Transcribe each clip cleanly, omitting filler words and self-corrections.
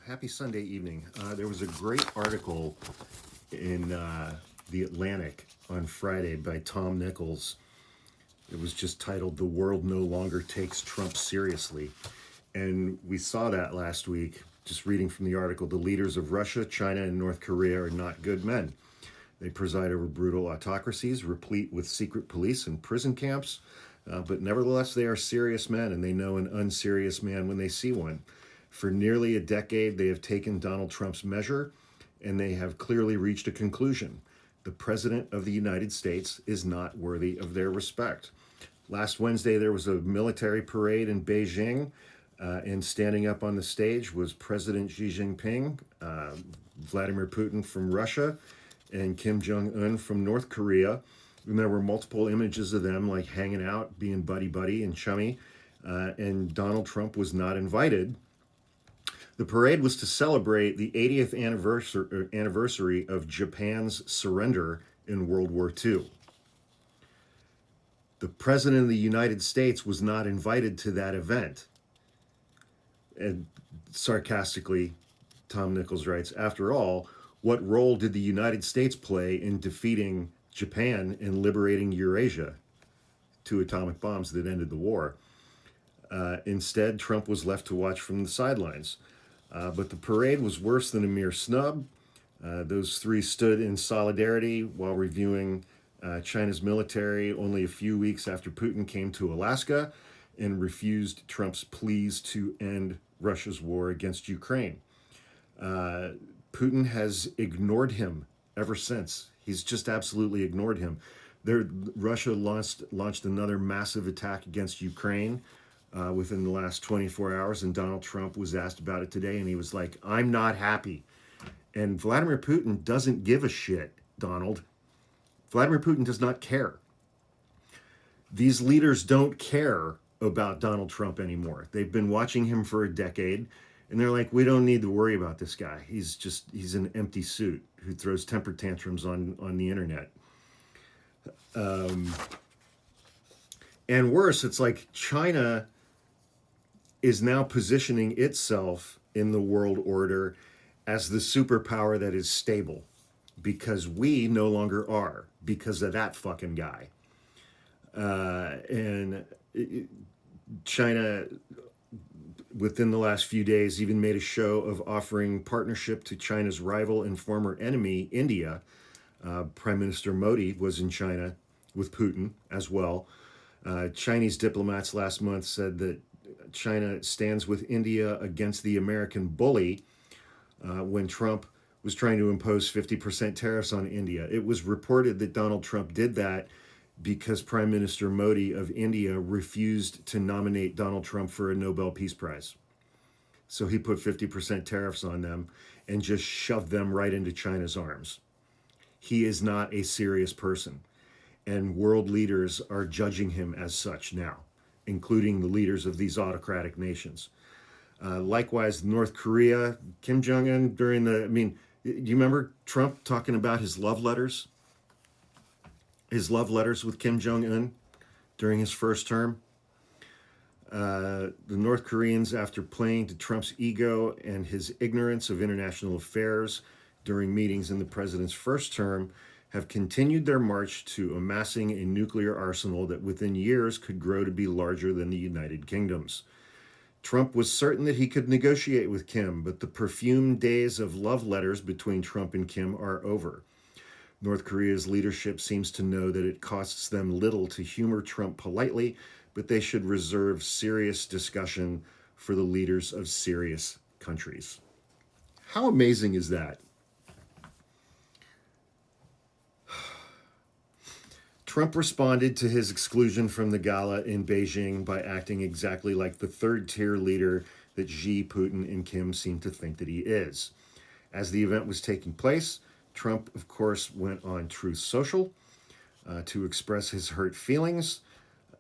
Happy Sunday evening. There was a great article in The Atlantic on Friday by Tom Nichols. It was just titled "The World No Longer Takes Trump Seriously." And we saw that last week, just reading from the article. The leaders of Russia, China, and North Korea are not good men. They preside over brutal autocracies, replete with secret police and prison camps. But nevertheless, they are serious men, and they know an unserious man when they see one. For nearly a decade, they have taken Donald Trump's measure, and they have clearly reached a conclusion. The President of the United States is not worthy of their respect. Last Wednesday, there was a military parade in Beijing, and standing up on the stage was President Xi Jinping, Vladimir Putin from Russia, and Kim Jong-un from North Korea. And there were multiple images of them like hanging out, being buddy-buddy and chummy, and Donald Trump was not invited. The parade was to celebrate the 80th anniversary of Japan's surrender in World War II. The President of the United States was not invited to that event. And sarcastically, Tom Nichols writes, after all, what role did the United States play in defeating Japan and liberating Eurasia? 2 atomic bombs that ended the war. Instead, Trump was left to watch from the sidelines. But the parade was worse than a mere snub. Those three stood in solidarity while reviewing China's military only a few weeks after Putin came to Alaska and refused Trump's pleas to end Russia's war against Ukraine. Putin has ignored him ever since. He's just absolutely ignored him. Russia launched another massive attack against Ukraine within the last 24 hours, and Donald Trump was asked about it today, and he was like, I'm not happy. And Vladimir Putin doesn't give a shit, Donald. Vladimir Putin does not care. These leaders don't care about Donald Trump anymore. They've been watching him for a decade, and they're like, we don't need to worry about this guy. He's an empty suit who throws temper tantrums on the internet. And worse, it's like China is now positioning itself in the world order as the superpower that is stable, because we no longer are, because of that fucking guy. China, within the last few days, even made a show of offering partnership to China's rival and former enemy, India. Prime Minister Modi was in China with Putin as well. Chinese diplomats last month said that China stands with India against the American bully when Trump was trying to impose 50% tariffs on India. It was reported that Donald Trump did that because Prime Minister Modi of India refused to nominate Donald Trump for a Nobel Peace Prize. So he put 50% tariffs on them and just shoved them right into China's arms. He is not a serious person, and world leaders are judging him as such now, including the leaders of these autocratic nations. Likewise, North Korea, Kim Jong-un do you remember Trump talking about his love letters? His love letters with Kim Jong-un during his first term? The North Koreans, after playing to Trump's ego and his ignorance of international affairs during meetings in the president's first term, have continued their march to amassing a nuclear arsenal that within years could grow to be larger than the United Kingdom's. Trump was certain that he could negotiate with Kim, but the perfumed days of love letters between Trump and Kim are over. North Korea's leadership seems to know that it costs them little to humor Trump politely, but they should reserve serious discussion for the leaders of serious countries. How amazing is that? Trump responded to his exclusion from the gala in Beijing by acting exactly like the third-tier leader that Xi, Putin, and Kim seem to think that he is. As the event was taking place, Trump, of course, went on Truth Social to express his hurt feelings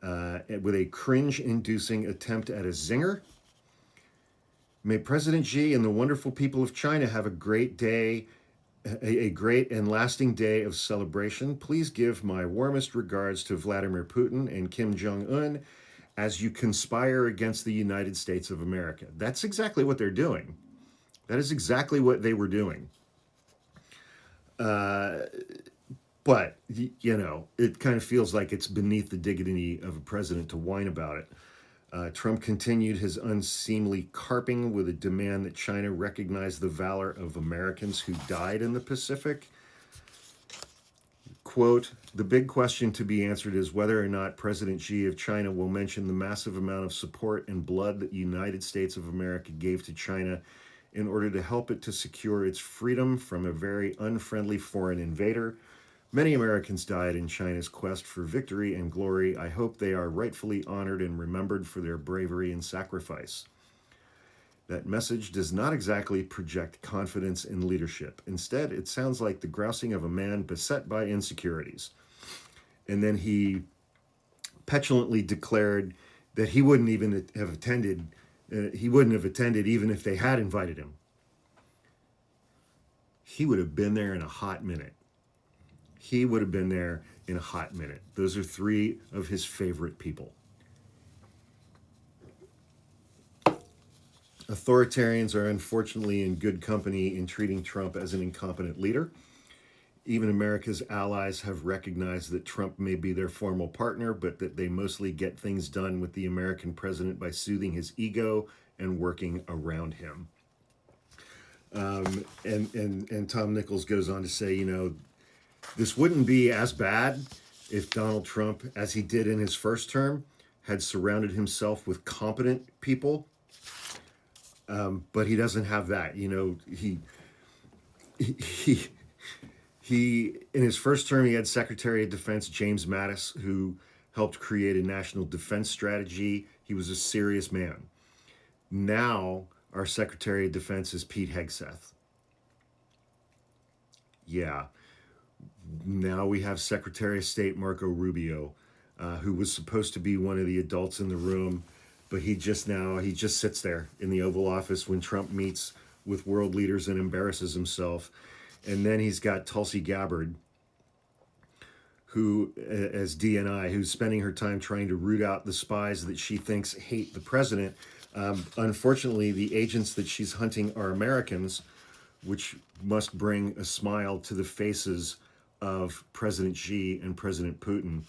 with a cringe-inducing attempt at a zinger. May President Xi and the wonderful people of China have a great day, a great and lasting day of celebration. Please give my warmest regards to Vladimir Putin and Kim Jong-un as you conspire against the United States of America. That's exactly what they're doing. That is exactly what they were doing. But, it kind of feels like it's beneath the dignity of a president to whine about it. Trump continued his unseemly carping with a demand that China recognize the valor of Americans who died in the Pacific. Quote, the big question to be answered is whether or not President Xi of China will mention the massive amount of support and blood that the United States of America gave to China in order to help it to secure its freedom from a very unfriendly foreign invader. Many Americans died in China's quest for victory and glory. I hope they are rightfully honored and remembered for their bravery and sacrifice. That message does not exactly project confidence in leadership. Instead, it sounds like the grousing of a man beset by insecurities. And then he petulantly declared that he wouldn't even have attended. He wouldn't have attended even if they had invited him. He would have been there in a hot minute. He would have been there in a hot minute. Those are three of his favorite people. Authoritarians are unfortunately in good company in treating Trump as an incompetent leader. Even America's allies have recognized that Trump may be their formal partner, but that they mostly get things done with the American president by soothing his ego and working around him. And Tom Nichols goes on to say, this wouldn't be as bad if Donald Trump, as he did in his first term, had surrounded himself with competent people. But he doesn't have that. He in his first term, he had Secretary of Defense James Mattis, who helped create a national defense strategy. He was a serious man. Now, our Secretary of Defense is Pete Hegseth. Yeah. Now we have Secretary of State Marco Rubio, who was supposed to be one of the adults in the room, but he just sits there in the Oval Office when Trump meets with world leaders and embarrasses himself. And then he's got Tulsi Gabbard, who, as DNI, who's spending her time trying to root out the spies that she thinks hate the president. Unfortunately, the agents that she's hunting are Americans, which must bring a smile to the faces of President Xi and President Putin.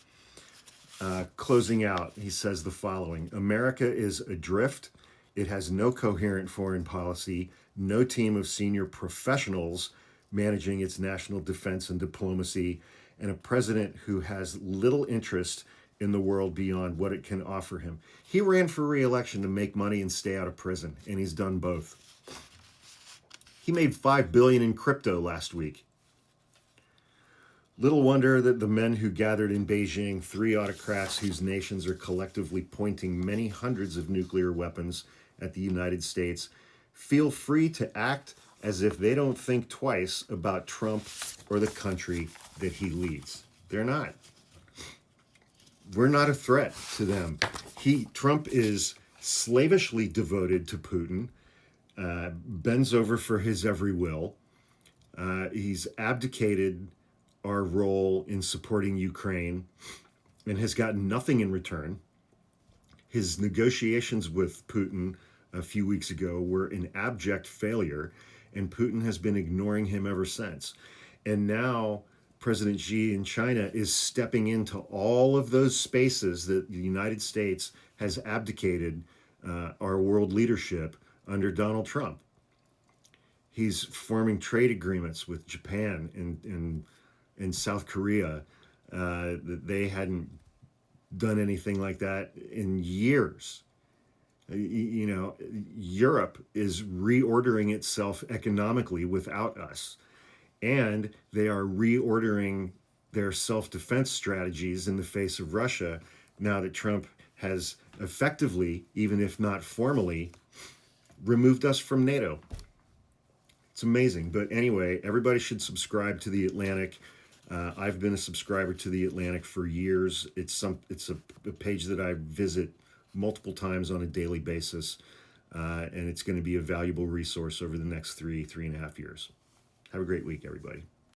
Closing out, he says the following: America is adrift. It has no coherent foreign policy, no team of senior professionals managing its national defense and diplomacy, and a president who has little interest in the world beyond what it can offer him. He ran for re-election to make money and stay out of prison, and he's done both. He made $5 billion in crypto last week. Little wonder that the men who gathered in Beijing, three autocrats whose nations are collectively pointing many hundreds of nuclear weapons at the United States, feel free to act as if they don't think twice about Trump or the country that he leads. They're not. We're not a threat to them. Trump is slavishly devoted to Putin, bends over for his every will. He's abdicated our role in supporting Ukraine and has gotten nothing in return. His negotiations with Putin a few weeks ago were an abject failure, and Putin has been ignoring him ever since. And now President Xi in China is stepping into all of those spaces that the United States has abdicated our world leadership under Donald Trump. He's forming trade agreements with Japan and South Korea. That they hadn't done anything like that in years. Europe is reordering itself economically without us. And they are reordering their self-defense strategies in the face of Russia now that Trump has effectively, even if not formally, removed us from NATO. It's amazing. But anyway, everybody should subscribe to The Atlantic. I've been a subscriber to The Atlantic for years. It's a page that I visit multiple times on a daily basis, and it's going to be a valuable resource over the next 3.5 years. Have a great week, everybody.